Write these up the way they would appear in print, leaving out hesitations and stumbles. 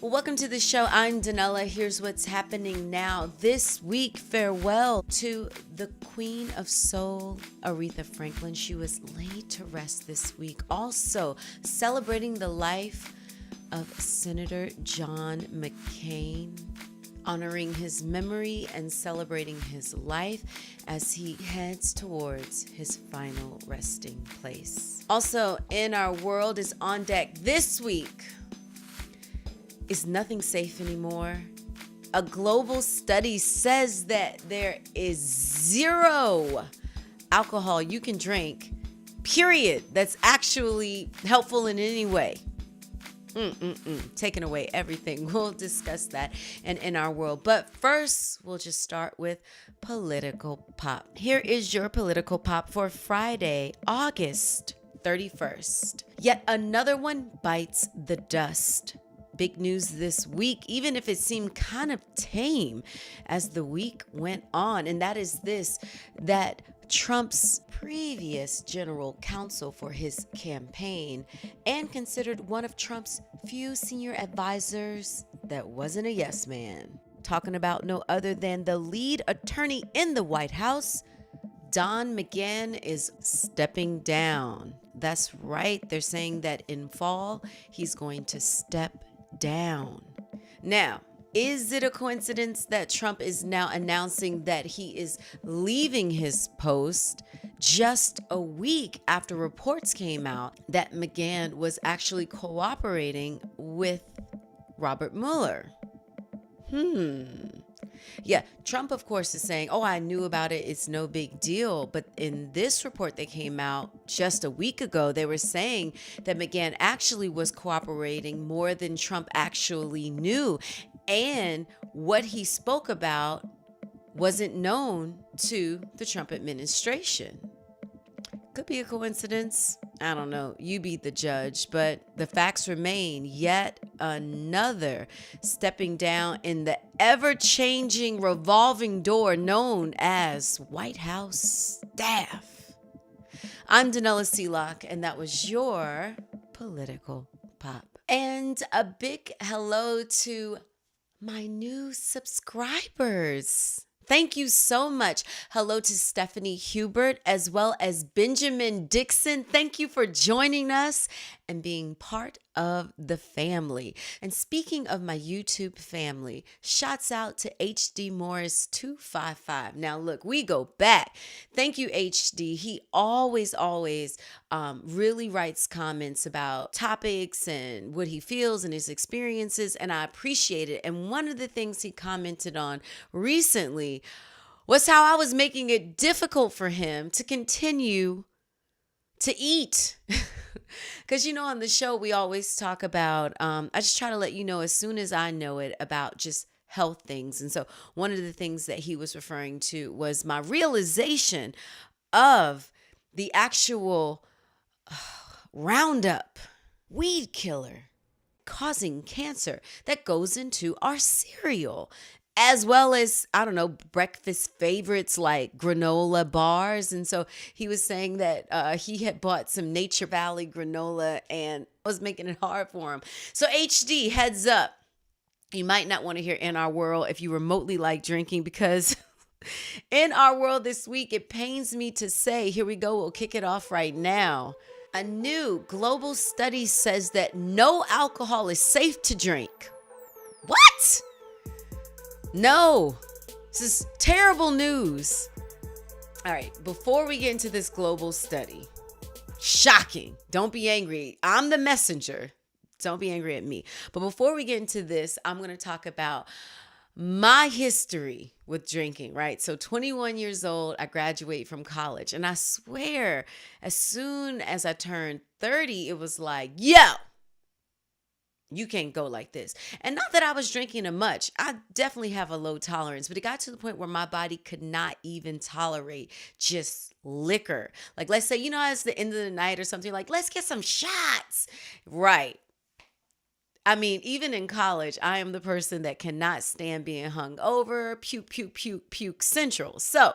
Well, welcome to the show. I'm Danella. Here's what's happening now. This week, farewell to the Queen of Soul, Aretha Franklin. She was laid to rest this week. Also, celebrating the life of Senator John McCain, honoring his memory and celebrating his life as he heads towards his final resting place. Also, in our world is on deck this week. Is nothing safe anymore? A global study says that there is zero alcohol you can drink, period, that's actually helpful in any way. Taking away everything. We'll discuss that and in our world. But first, we'll just start with political pop. Here is your political pop for Friday, August 31st. Yet another one bites the dust. Big news this week, even if it seemed kind of tame as the week went on, and that is this, that Trump's previous general counsel for his campaign and considered one of Trump's few senior advisors that wasn't a yes man. Talking about no other than the lead attorney in the White House, Don McGahn, is stepping down. That's right. They're saying that in fall, he's going to step down. Now, is it a coincidence that Trump is now announcing that he is leaving his post just a week after reports came out that McGahn was actually cooperating with Robert Mueller? Yeah, Trump, of course, is saying, oh, I knew about it. It's no big deal. But in this report that came out just a week ago, they were saying that McGahn actually was cooperating more than Trump actually knew. And what he spoke about wasn't known to the Trump administration. Could be a coincidence. I don't know. You be the judge. But the facts remain. Yet another stepping down in the ever-changing revolving door known as White House staff. I'm Danella Sealock, and that was your political pop. And a big hello to my new subscribers. Thank you so much. Hello to Stephanie Hubert as well as Benjamin Dixon. Thank you for joining us and being part of the family. And speaking of my YouTube family, shouts out to HD Morris 255. Now look, we go back. Thank you, HD. He always really writes comments about topics and what he feels and his experiences, and I appreciate it. And one of the things he commented on recently was how I was making it difficult for him to continue to eat. Because, on the show, we always talk about, I just try to let you know as soon as I know it about just health things. And so one of the things that he was referring to was my realization of the actual Roundup weed killer causing cancer that goes into our cereal, as well as, breakfast favorites like granola bars. And so he was saying that he had bought some Nature Valley granola and was making it hard for him. So HD, heads up. You might not want to hear In Our World if you remotely like drinking, because in our world this week, it pains me to say, here we go, we'll kick it off right now. A new global study says that no alcohol is safe to drink. What? No, this is terrible news. All right, before we get into this global study, shocking. Don't be angry. I'm the messenger. Don't be angry at me. But before we get into this, I'm going to talk about my history with drinking, right? So 21 years old, I graduate from college. And I swear, as soon as I turned 30, it was like, yo, you can't go like this. And not that I was drinking much. I definitely have a low tolerance, but it got to the point where my body could not even tolerate just liquor. Like, let's say, it's the end of the night or something, like, let's get some shots. Right. I mean, even in college, I am the person that cannot stand being hungover, puke central. So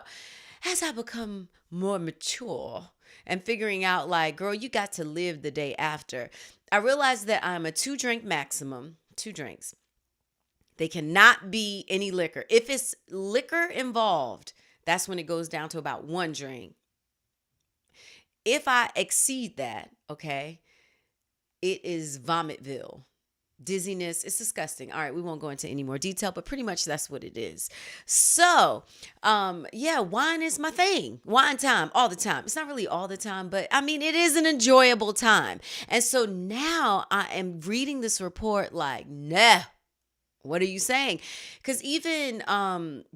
as I become more mature and figuring out like, girl, you got to live the day after, I realized that I'm a 2-drink maximum. 2 drinks. They cannot be any liquor. If it's liquor involved, that's when it goes down to about 1 drink. If I exceed that, okay, it is vomitville. Dizziness. It's disgusting. All right, we won't go into any more detail, but pretty much that's what it is. So, yeah, wine is my thing. Wine time, all the time. It's not really all the time, but I mean, it is an enjoyable time. And so now I am reading this report like, nah. What are you saying? Because even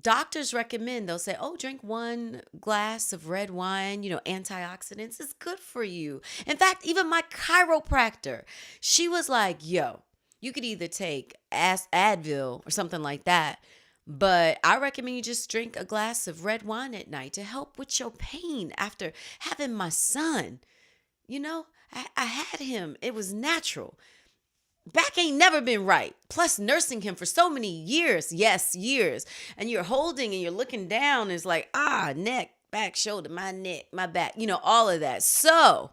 doctors recommend, they'll say, oh, drink 1 glass of red wine, antioxidants is good for you. In fact, even my chiropractor, she was like, yo, you could either take Advil or something like that, but I recommend you just drink a glass of red wine at night to help with your pain after having my son. I had him. It was natural. Back ain't never been right. Plus nursing him for so many years. Yes, years. And you're holding and you're looking down. It's like, neck, back, shoulder, my neck, my back, all of that. So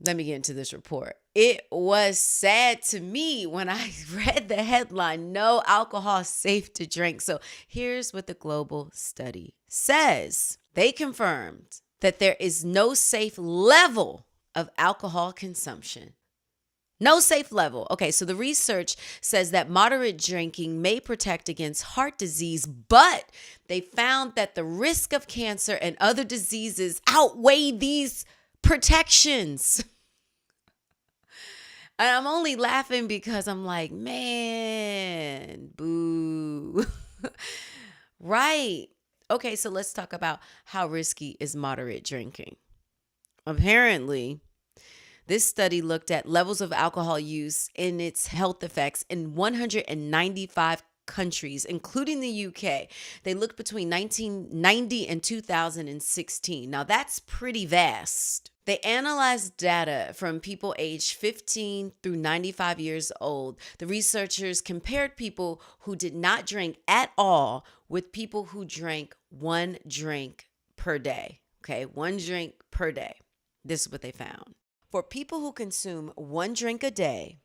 let me get into this report. It was sad to me when I read the headline, no alcohol safe to drink. So here's what the global study says. They confirmed that there is no safe level of alcohol consumption. No safe level. Okay, so the research says that moderate drinking may protect against heart disease, but they found that the risk of cancer and other diseases outweigh these protections. And I'm only laughing because I'm like, man, boo. Right. Okay, so let's talk about how risky is moderate drinking. Apparently, this study looked at levels of alcohol use and its health effects in 195 countries, including the UK. They looked between 1990 and 2016. Now, that's pretty vast. They analyzed data from people aged 15 through 95 years old. The researchers compared people who did not drink at all with people who drank 1 drink per day. Okay, 1 drink per day. This is what they found. For people who consume 1 drink a day,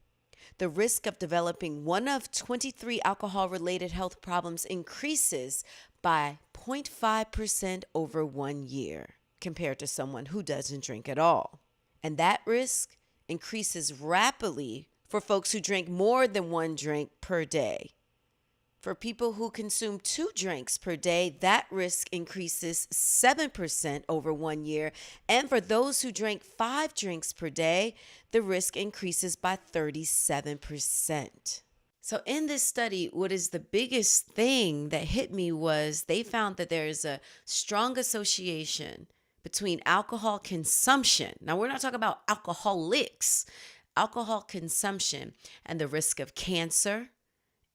the risk of developing one of 23 alcohol-related health problems increases by 0.5% over 1 year compared to someone who doesn't drink at all. And that risk increases rapidly for folks who drink more than 1 drink per day. For people who consume 2 drinks per day, that risk increases 7% over 1 year. And for those who drink 5 drinks per day, the risk increases by 37%. So in this study, what is the biggest thing that hit me was they found that there is a strong association between alcohol consumption. Now, we're not talking about alcoholics, alcohol consumption and the risk of cancer,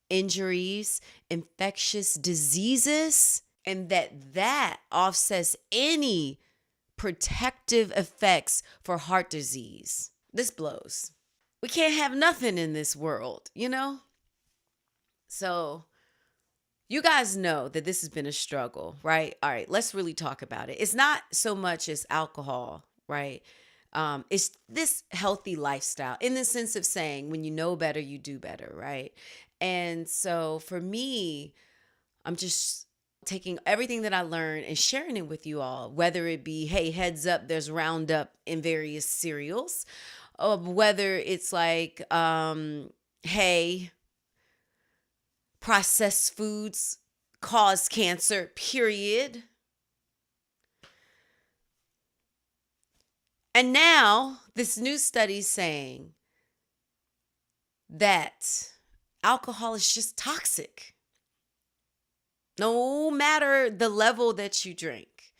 injuries, infectious diseases, and that offsets any protective effects for heart disease. This blows. We can't have nothing in this world, So you guys know that this has been a struggle, right? All right, let's really talk about it. It's not so much as alcohol, right? It's this healthy lifestyle in the sense of saying when you know better, you do better, right? And so for me, I'm just taking everything that I learned and sharing it with you all, whether it be, hey, heads up, there's Roundup in various cereals, or whether it's like, hey, processed foods cause cancer, period. And now this new study is saying that alcohol is just toxic, no matter the level that you drink.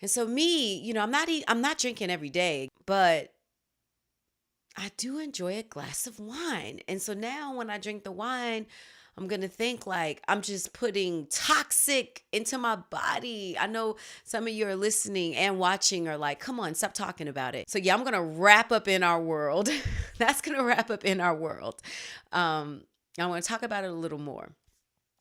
And so me, I'm not drinking every day, but I do enjoy a glass of wine. And so now when I drink the wine, I'm going to think like I'm just putting toxic into my body. I know some of you are listening and watching are like, come on, stop talking about it. So yeah, I'm going to wrap up in our world. That's going to wrap up in our world. I want to talk about it a little more.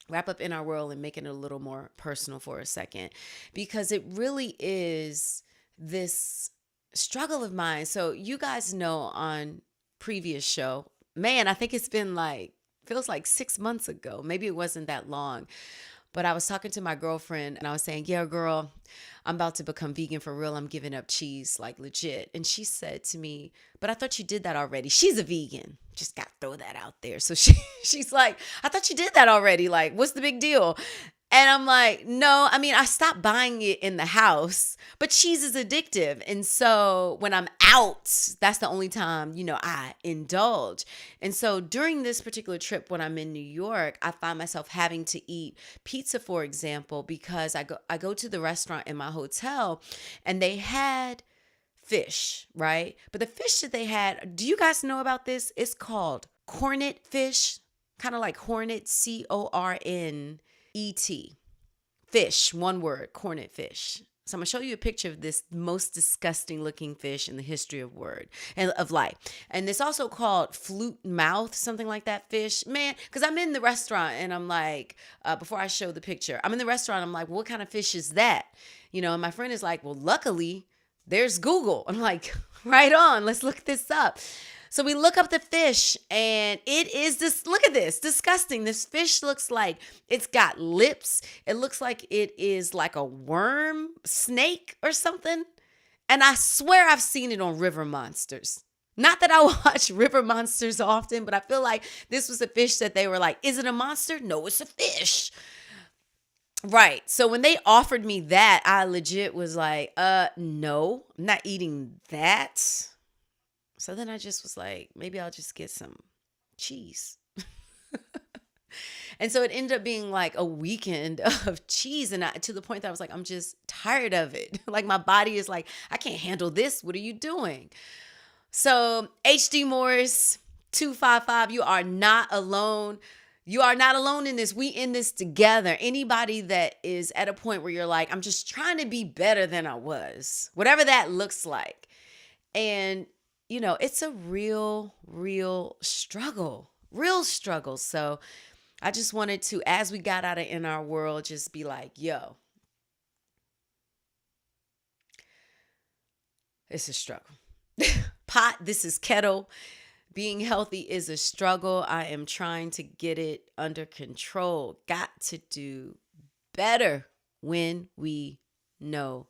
Wrap up in our world and make it a little more personal for a second, because it really is this struggle of mine. So you guys know on previous show, man, I think it's been like, feels like 6 months ago. Maybe it wasn't that long. But I was talking to my girlfriend and I was saying, yeah, girl, I'm about to become vegan for real. I'm giving up cheese, like legit. And she said to me, but I thought you did that already. She's a vegan. Just got to throw that out there. So she's like, I thought you did that already. Like, what's the big deal? And I'm like, no, I mean, I stopped buying it in the house, but cheese is addictive. And so when I'm out, that's the only time, I indulge. And so during this particular trip, when I'm in New York, I find myself having to eat pizza, for example, because I go to the restaurant in my hotel and they had fish, right? But the fish that they had, do you guys know about this? It's called cornet fish, kind of like hornet, Cornet. Fish, one word, cornet fish. So I'm gonna show you a picture of this most disgusting looking fish in the history of word and of life. And it's also called flute mouth, something like that fish. Man, because I'm in the restaurant and I'm like, before I show the picture, I'm in the restaurant, I'm like, what kind of fish is that? And my friend is like, well, luckily there's Google. I'm like, right on, let's look this up. So we look up the fish and it is this, look at this, disgusting. This fish looks like it's got lips. It looks like it is like a worm, snake or something. And I swear I've seen it on River Monsters. Not that I watch River Monsters often, but I feel like this was a fish that they were like, is it a monster? No, it's a fish. Right. So when they offered me that, I legit was like, no, I'm not eating that. So then I just was like, maybe I'll just get some cheese. And so it ended up being like a weekend of cheese. And to the point that I was like, I'm just tired of it. Like my body is like, I can't handle this. What are you doing? So HD Morris 255, you are not alone. You are not alone in this. We in this together. Anybody that is at a point where you're like, I'm just trying to be better than I was, whatever that looks like. And it's a real struggle, So I just wanted to, as we got out of in our world, just be like, yo, it's a struggle. Pot, this is keto. Being healthy is a struggle. I am trying to get it under control. Got to do better when we know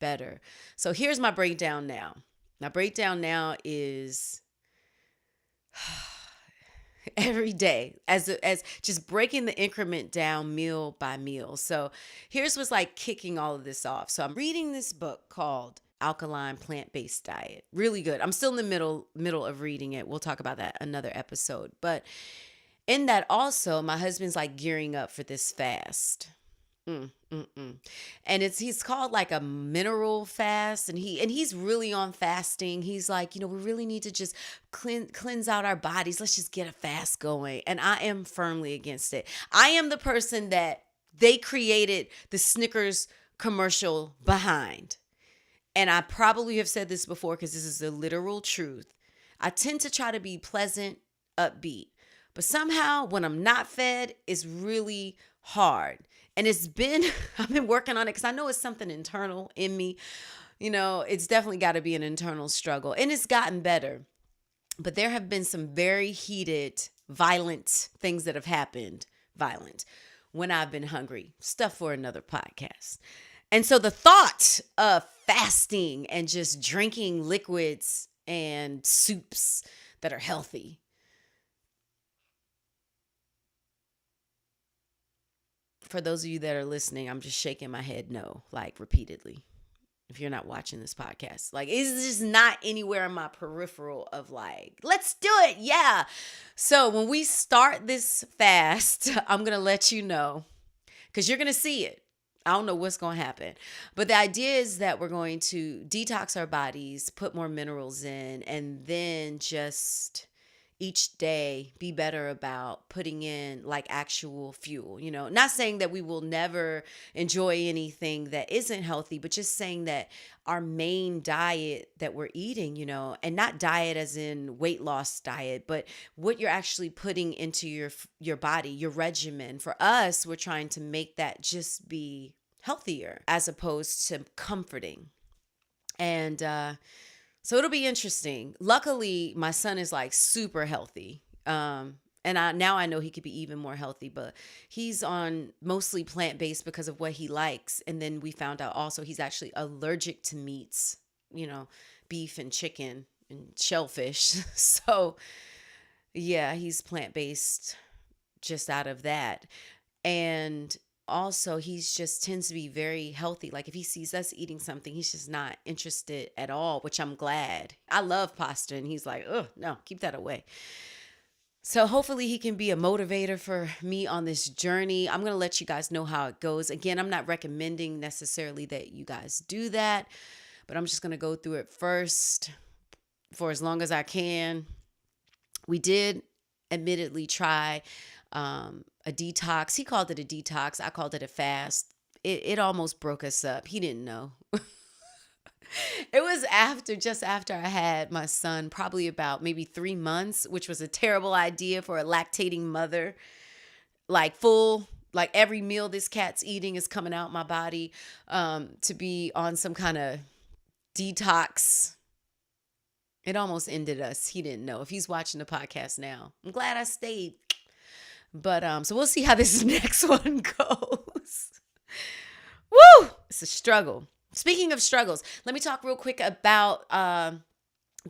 better. So here's my breakdown now. My breakdown now is every day as just breaking the increment down meal by meal. So here's what's like kicking all of this off. So I'm reading this book called Alkaline Plant-Based Diet. Really good. I'm still in the middle of reading it. We'll talk about that another episode. But in that also, my husband's like gearing up for this fast. And he's called like a mineral fast, and he's really on fasting. He's like, we really need to just cleanse out our bodies. Let's just get a fast going. And I am firmly against it. I am the person that they created the Snickers commercial behind. And I probably have said this before because this is the literal truth. I tend to try to be pleasant, upbeat, but somehow when I'm not fed, it's really hard. And I've been working on it because I know it's something internal in me. It's definitely got to be an internal struggle. And it's gotten better. But there have been some very heated, violent things that have happened. Violent. When I've been hungry. Stuff for another podcast. And so the thought of fasting and just drinking liquids and soups that are healthy, for those of you that are listening, I'm just shaking my head no, like repeatedly. If you're not watching this podcast, like it's just not anywhere in my peripheral of like, let's do it. Yeah. So when we start this fast, I'm going to let you know because you're going to see it. I don't know what's going to happen. But the idea is that we're going to detox our bodies, put more minerals in, and then just each day be better about putting in like actual fuel. Not saying that we will never enjoy anything that isn't healthy, but just saying that our main diet that we're eating, and not diet as in weight loss diet, but what you're actually putting into your body, your regimen. For us, we're trying to make that just be healthier as opposed to comforting. And So it'll be interesting. Luckily, my son is like super healthy. And I know he could be even more healthy, but he's on mostly plant-based because of what he likes. And then we found out also he's actually allergic to meats, you know, beef and chicken and shellfish. So yeah, he's plant-based just out of that. And also he's just tends to be very healthy. Like if he sees us eating something, he's just not interested at all, which I'm glad. I love pasta and he's like, oh no, keep that away. So hopefully he can be a motivator for me on this journey. I'm going to let you guys know how it goes. Again, I'm not recommending necessarily that you guys do that, but I'm just going to go through it first for as long as I can. We did admittedly try a detox. He called it a detox. I called it a fast. It almost broke us up. He didn't know. It was just after I had my son, probably about maybe 3 months, which was a terrible idea for a lactating mother. Like like every meal this cat's eating is coming out my body, to be on some kind of detox. It almost ended us. He didn't know. If he's watching the podcast now, I'm glad I stayed. But so we'll see how this next one goes. Woo! It's a struggle. Speaking of struggles, let me talk real quick about the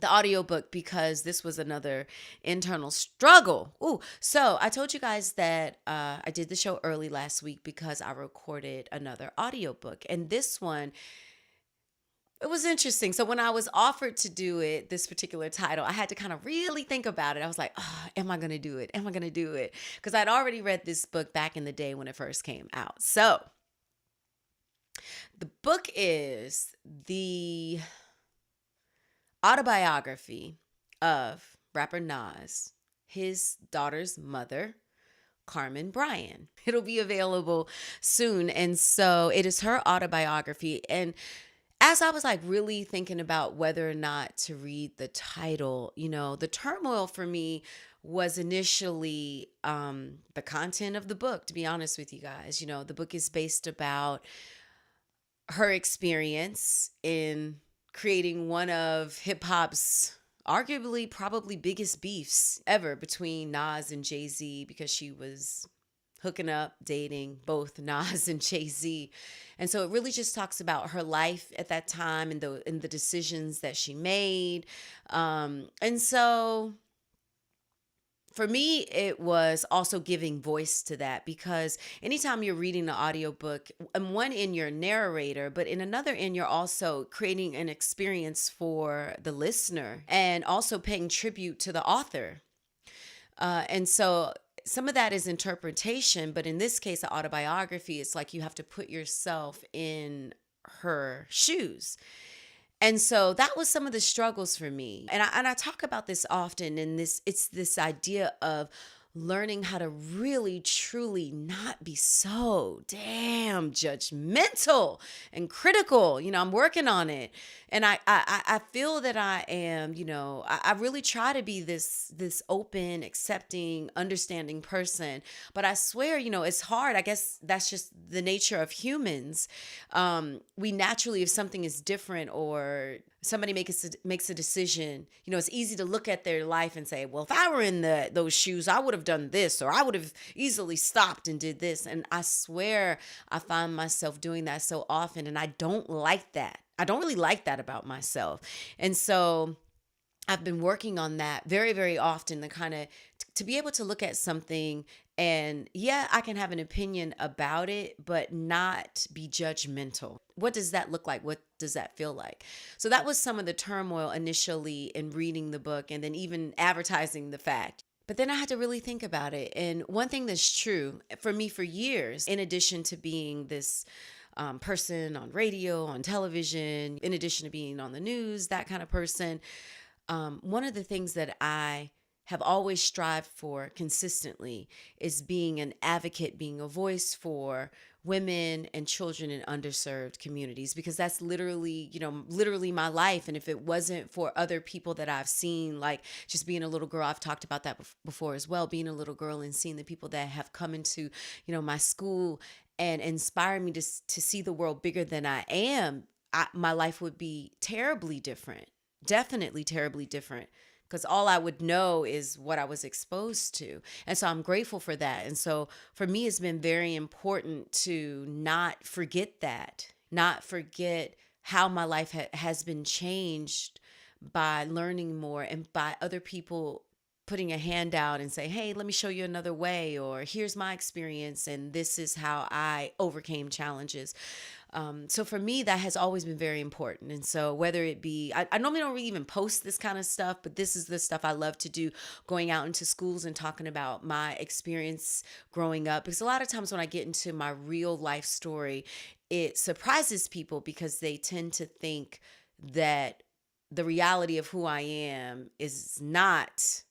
audiobook because this was another internal struggle. Ooh, so I told you guys that I did the show early last week because I recorded another audiobook. And this one, it was interesting. So when I was offered to do it, this particular title, I had to kind of really think about it. I was like, oh, am I going to do it? Am I going to do it? Because I'd already read this book back in the day when it first came out. So the book is the autobiography of rapper Nas, his daughter's mother, Carmen Bryan. It'll be available soon. And so it is her autobiography. And as I was like really thinking about whether or not to read the title, the turmoil for me was initially the content of the book, to be honest with you guys. The book is based about her experience in creating one of hip hop's arguably probably biggest beefs ever between Nas and Jay-Z, because she was hooking up, dating both Nas and Jay-Z. And so it really just talks about her life at that time and the decisions that she made. And so for me, it was also giving voice to that, because anytime you're reading the audiobook, and one in your narrator, but in another in you're also creating an experience for the listener and also paying tribute to the author. And so some of that is interpretation, but in this case, the autobiography, it's like you have to put yourself in her shoes. And so that was some of the struggles for me. And I talk about this often, and it's this idea of learning how to really, truly not be so damn judgmental and critical. I'm working on it. And I feel that I am, I really try to be this open, accepting, understanding person. But I swear, it's hard. I guess that's just the nature of humans. We naturally, if something is different or somebody makes a decision, it's easy to look at their life and say, well, if I were in those shoes, I would have done this, or I would have easily stopped and did this. And I swear I find myself doing that so often, and I don't like that. I don't really like that about myself. And so I've been working on that very, very often, the kind of to be able to look at something and I can have an opinion about it, but not be judgmental. What does that look like? What does that feel like? So that was some of the turmoil initially in reading the book and then even advertising the fact. But then I had to really think about it. And one thing that's true for me for years, in addition to being this person on radio, on television, in addition to being on the news, that kind of person, one of the things that I have always strived for consistently is being an advocate, being a voice for women and children in underserved communities, because that's literally my life. And if it wasn't for other people that I've seen, like just being a little girl, I've talked about that before as well, being a little girl and seeing the people that have come into, my school and inspire me to see the world bigger than I am, my life would be terribly different. definitely terribly different, because all I would know is what I was exposed to. And so I'm grateful for that. And so for me, it's been very important to not forget that, not forget how my life has been changed by learning more and by other people putting a hand out and say, hey, let me show you another way, or here's my experience, and this is how I overcame challenges. So for me, that has always been very important. And so whether it be, I normally don't really even post this kind of stuff, but this is the stuff I love to do, going out into schools and talking about my experience growing up. Because a lot of times when I get into my real life story, it surprises people because they tend to think that the reality of who I am is not,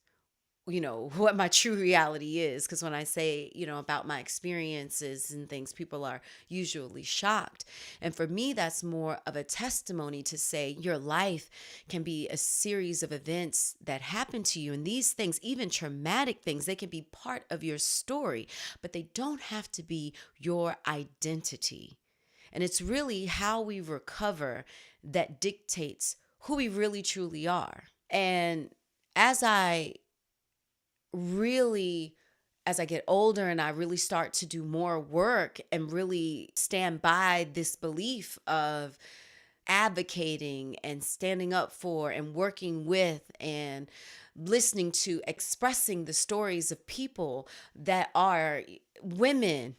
what my true reality is. Because when I say, about my experiences and things, people are usually shocked. And for me, that's more of a testimony to say your life can be a series of events that happen to you. And these things, even traumatic things, they can be part of your story, but they don't have to be your identity. And it's really how we recover that dictates who we really truly are. And as I really, as I get older and I really start to do more work and really stand by this belief of advocating and standing up for and working with and listening to, expressing the stories of people that are women,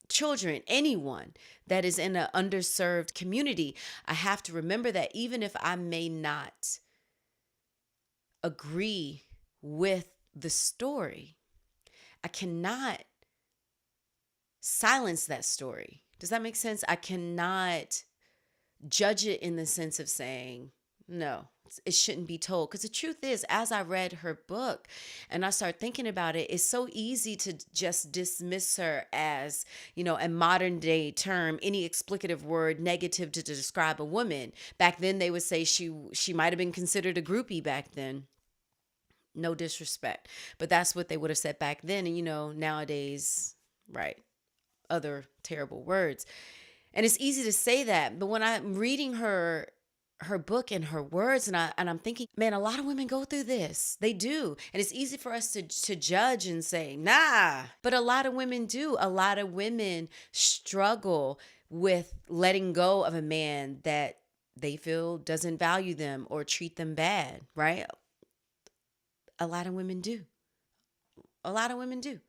children, anyone that is in an underserved community, I have to remember that even if I may not agree with the story, I cannot silence that story. Does that make sense? I cannot judge it in the sense of saying, no, it shouldn't be told. Because the truth is, as I read her book and I started thinking about it, it's so easy to just dismiss her as, a modern day term, any explicative word negative to describe a woman. Back then, they would say she might have been considered a groupie back then. No disrespect, but that's what they would have said back then. And, nowadays, right, other terrible words. And it's easy to say that, but when I'm reading her book and her words, and I'm thinking, man, a lot of women go through this. They do. And it's easy for us to judge and say, nah, but a lot of women do. A lot of women struggle with letting go of a man that they feel doesn't value them or treat them bad, right? A lot of women do. A lot of women do.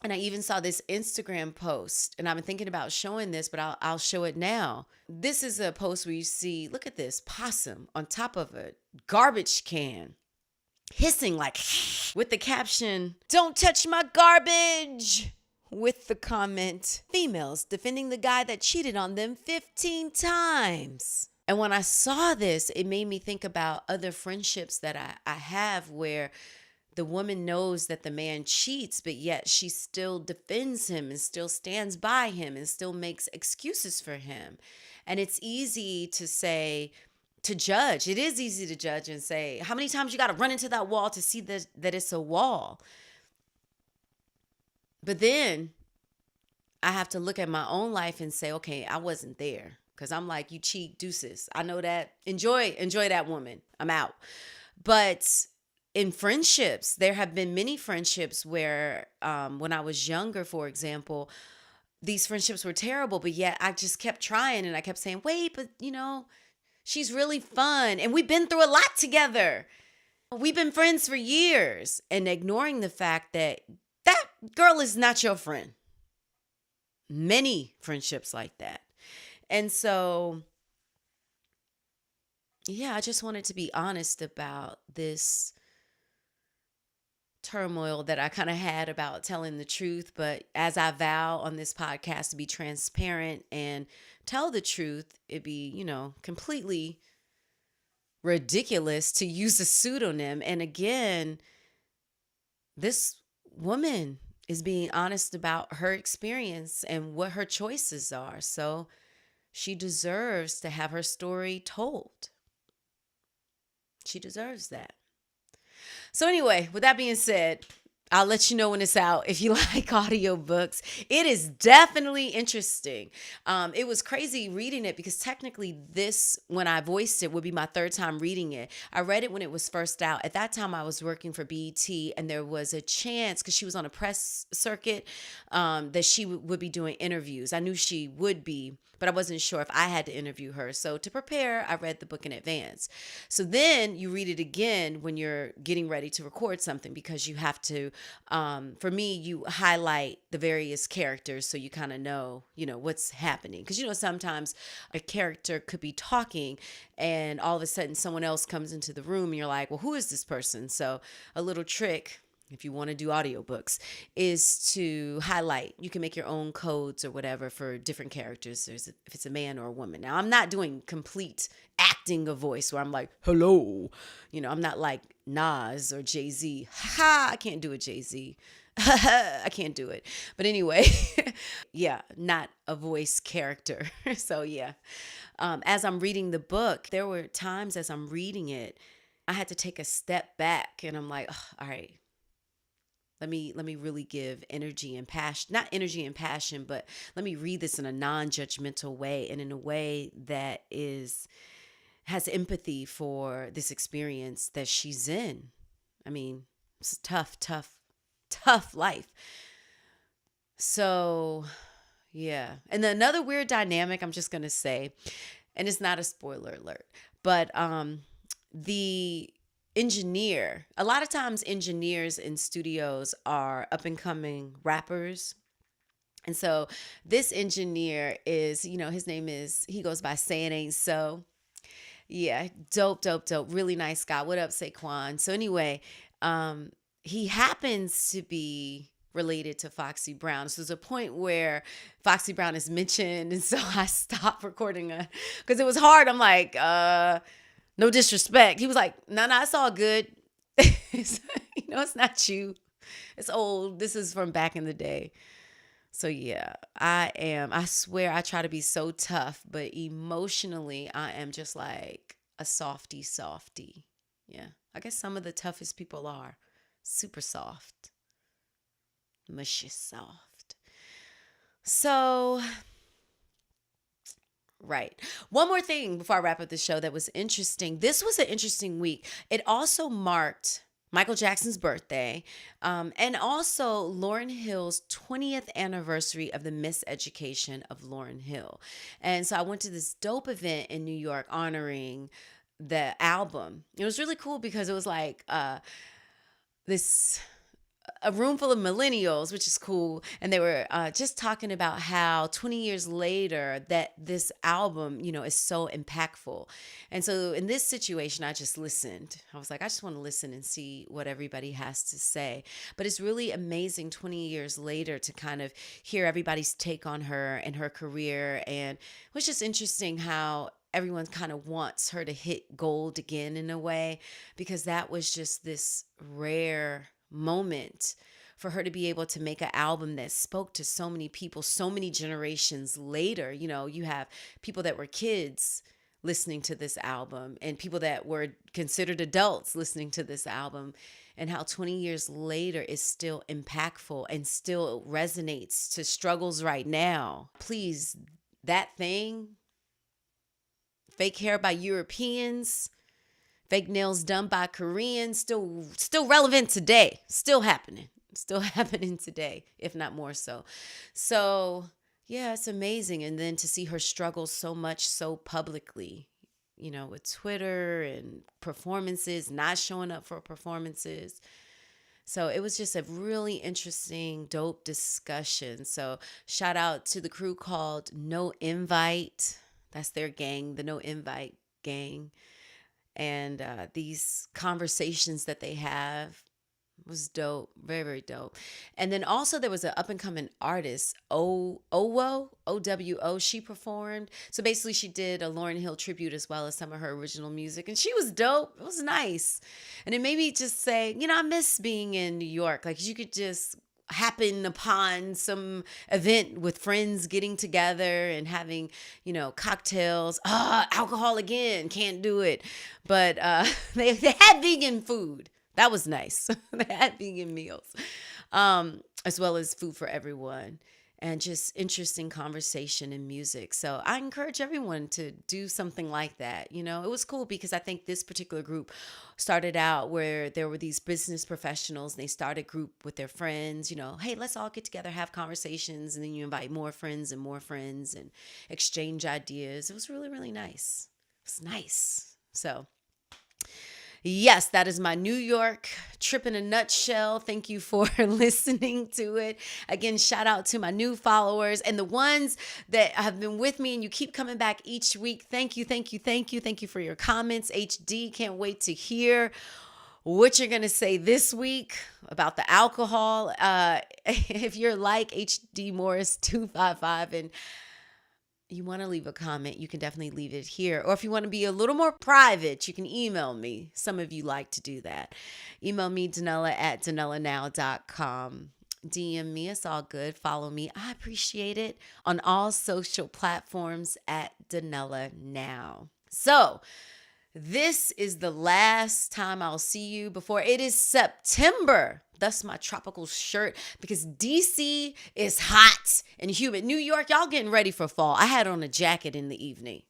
And I even saw this Instagram post, and I've been thinking about showing this, but I'll show it now. This is a post where you see, look at this, possum on top of a garbage can, hissing like with the caption, "Don't touch my garbage," with the comment, "Females defending the guy that cheated on them 15 times. And when I saw this, it made me think about other friendships that I have where the woman knows that the man cheats, but yet she still defends him and still stands by him and still makes excuses for him. And it's easy to say, to judge. It is easy to judge and say, how many times you got to run into that wall to see that it's a wall? But then I have to look at my own life and say, okay, I wasn't there. Because I'm like, you cheat, deuces. I know that. Enjoy that woman. I'm out. But in friendships, there have been many friendships where when I was younger, for example, these friendships were terrible, but yet I just kept trying and I kept saying, wait, but she's really fun. And we've been through a lot together. We've been friends for years, and ignoring the fact that that girl is not your friend. Many friendships like that. And so, yeah, I just wanted to be honest about this turmoil that I kind of had about telling the truth. But as I vow on this podcast to be transparent and tell the truth, it'd be, completely ridiculous to use a pseudonym. And again, this woman is being honest about her experience and what her choices are. So she deserves to have her story told. She deserves that. So anyway, with that being said, I'll let you know when it's out if you like audiobooks. It is definitely interesting. It was crazy reading it because technically this, when I voiced it, would be my third time reading it. I read it when it was first out. At that time, I was working for BET, and there was a chance, because she was on a press circuit, that she would be doing interviews. I knew she would be, but I wasn't sure if I had to interview her. So to prepare, I read the book in advance. So then you read it again when you're getting ready to record something, because you have to, for me, you highlight the various characters so you kind of know, what's happening. Because, sometimes a character could be talking and all of a sudden someone else comes into the room and you're like, well, who is this person? So a little trick, if you want to do audiobooks, is to highlight. You can make your own codes or whatever for different characters, if it's a man or a woman. Now, I'm not doing complete acting a voice where I'm like, hello. I'm not like Nas or Jay-Z. Ha, I can't do a Jay-Z. I can't do it. But anyway, yeah, not a voice character. So yeah, as I'm reading the book, there were times as I'm reading it, I had to take a step back and I'm like, oh, all right, let me really give energy and passion, not energy and passion, but let me read this in a non-judgmental way and in a way that has empathy for this experience that she's in. I mean, it's a tough life. So, yeah. And another weird dynamic, I'm just going to say, and it's not a spoiler alert, but the engineer, a lot of times engineers in studios are up and coming rappers. And so this engineer is, his name is, he goes by Say It Ain't So. Yeah, dope. Really nice guy. What up, Saquon? So anyway, he happens to be related to Foxy Brown. So there's a point where Foxy Brown is mentioned. And so I stopped recording because it was hard. I'm like, no disrespect. He was like, no, it's all good. It's not you. It's old. This is from back in the day. So yeah, I swear I try to be so tough, but emotionally I am just like a softy. Yeah. I guess some of the toughest people are super soft. Mushy soft. So, right. One more thing before I wrap up the show that was interesting. This was an interesting week. It also marked Michael Jackson's birthday, and also Lauryn Hill's 20th anniversary of the Miseducation of Lauryn Hill. And so I went to this dope event in New York honoring the album. It was really cool because it was like a room full of millennials, which is cool. And they were just talking about how 20 years later that this album, is so impactful. And so in this situation, I just listened. I was like, I just want to listen and see what everybody has to say. But it's really amazing 20 years later to kind of hear everybody's take on her and her career. And it was just interesting how everyone kind of wants her to hit gold again in a way, because that was just this rare moment for her to be able to make an album that spoke to so many people, so many generations later. You have people that were kids listening to this album and people that were considered adults listening to this album, and how 20 years later is still impactful and still resonates to struggles right now. Please, that thing, fake hair by Europeans, fake nails done by Koreans, still relevant today, still happening today, if not more so. So yeah, it's amazing. And then to see her struggle so much, so publicly, with Twitter and performances, not showing up for performances. So it was just a really interesting, dope discussion. So shout out to the crew called No Invite. That's their gang, the No Invite gang. And these conversations that they have was dope. Very, very dope. And then also there was an up-and-coming artist, OWO. She performed. So basically she did a Lauryn Hill tribute as well as some of her original music. And she was dope. It was nice. And it made me just say, I miss being in New York. Like, you could just happen upon some event with friends getting together and having, cocktails. Alcohol again, can't do it. But they had vegan food. That was nice. They had vegan meals, as well as food for everyone, and just interesting conversation and music. So I encourage everyone to do something like that. It was cool because I think this particular group started out where there were these business professionals and they started a group with their friends, hey, let's all get together, have conversations. And then you invite more friends and exchange ideas. It was really, really nice. It was nice. So yes, that is my New York trip in a nutshell. Thank you for listening to it. Again, shout out to my new followers and the ones that have been with me and you keep coming back each week. Thank you, thank you, thank you. Thank you for your comments. HD, can't wait to hear what you're going to say this week about the alcohol. If you're like HD Morris 255 and you want to leave a comment, you can definitely leave it here. Or if you want to be a little more private, you can email me. Some of you like to do that. Email me, DanellaNOW@DanellaNOW.com. DM me. It's all good. Follow me. I appreciate it on all social platforms at DanellaNOW. So this is the last time I'll see you before it is September. Thus my tropical shirt, because DC is hot and humid. New York, y'all getting ready for fall. I had on a jacket in the evening,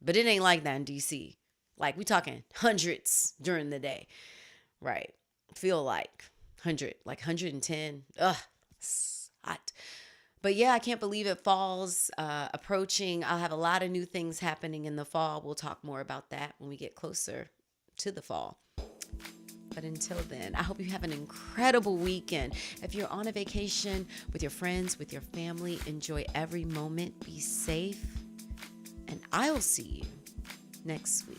but it ain't like that in DC. Like we talking hundreds during the day, right? Feel like 100, like 110. Ugh, it's hot. But yeah, I can't believe it. Fall's approaching. I'll have a lot of new things happening in the fall. We'll talk more about that when we get closer to the fall. But until then, I hope you have an incredible weekend. If you're on a vacation with your friends, with your family, enjoy every moment. Be safe. And I'll see you next week.